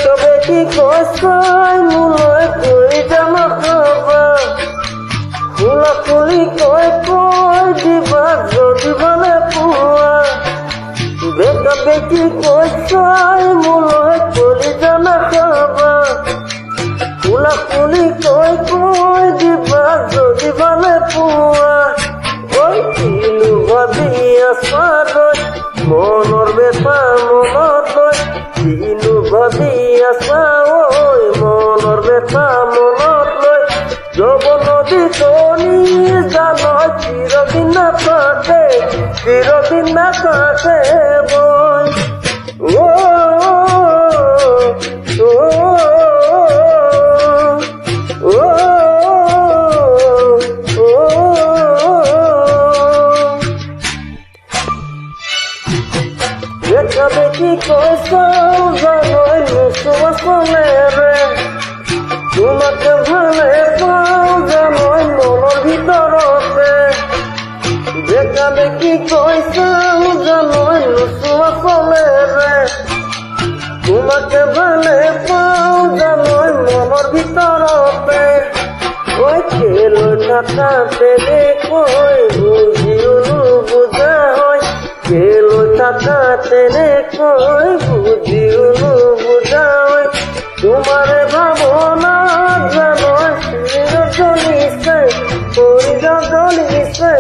তবে কি কয় মুলয় কই জামা খাবা ফুলা ফুলি কয় দিবা যদি বলে পুয়া বেটা বেটি কয় মুলয় কই জামা খাবা ফুলা ফুলি কয় দিবা যদি বলে পুয়া ওই কিলু ভাবিয়া সাদয় মনৰ বেপা মনত কিলু ভাবিয়া ওই মনৰ বেপা মনত লৈ যৌৱনদী তনি জানয় চিৰদিন নাথাকে বই বেটা বেটি কইসাও জানয় নুসুয়া চলে রে তোমাকে ভালে পাও জানয় মনৰ ভিতৰতে বেটা বেটি কইসাও জানয় নুসুয়া চলে রে তোমাকে ভালে পাও জানয় মনৰ ভিতৰতে ওই খেলৈ থাকাতে কৈ বুজিও নুবুজা হয় খেলৈ থাকাতে কৈ বুজিও নুবুজা হয় তোমারে ভাবনা জানয় চিরজলিছে পরিজলিছে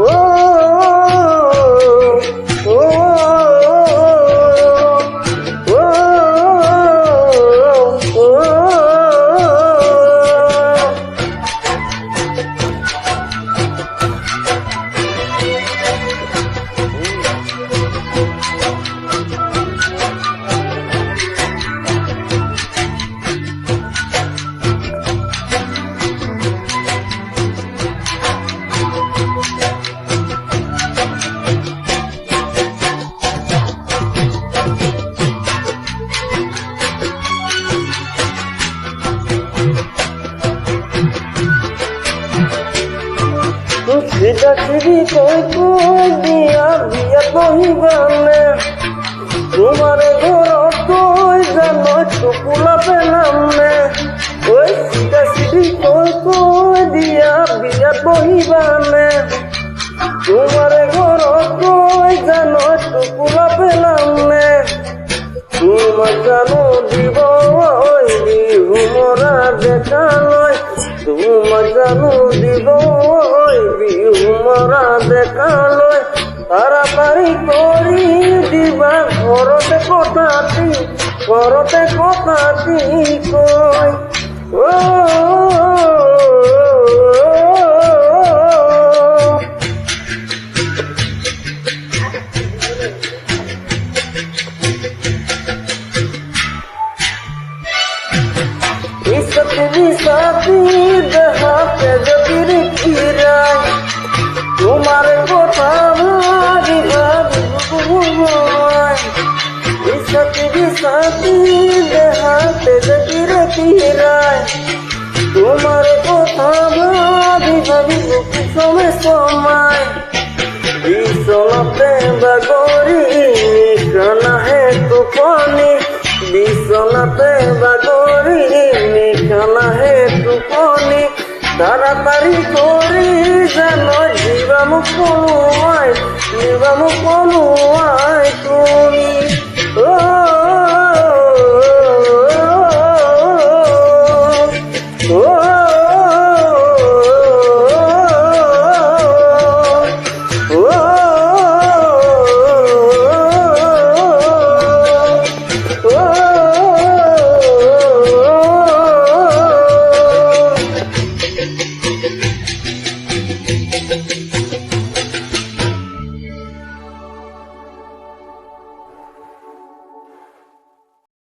সিধা সিধি কই দিয়া বিয়া কহিবানে তোমার ঘর কই জানয় চকুলা পেলাম নে ওই সিধা সিধি কই দিয়া বিয়া কহিবানে তোমার ঘর কই জানয় চকুলা পেলাম নে তোমার জানো দিব ওই বিহু মরা দেখা লয় তোমার জানো দিব ওই বিহু মরা দেখা লয় তাড়াতাড়ি করি দিবা ঘরতে কথাটি কই ও সাথী দেহাতে যদি রেখিরাই তোমার কথা ভাবি সাথী দেহাতে যদি রেখিরাই তোমার কথা ভাবি সময় বিছনাতে বাগৰি নিশানাহে টোপনি বিছনাতে বাগৰি নিশানাহে টোপনি তাড়াতাড়ি কৰি জানয় দিবা মোক কোনোৱাই তুমি